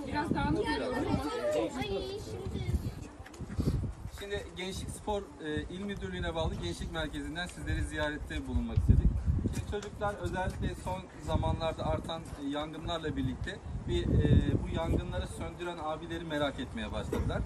Biraz dağınık görüyorum ama. Şimdi Gençlik Spor İl Müdürlüğü'ne bağlı Gençlik Merkezi'nden sizleri ziyarette bulunmak istedik. Şimdi çocuklar özellikle son zamanlarda artan yangınlarla birlikte bu yangınları söndüren abileri merak etmeye başladılar.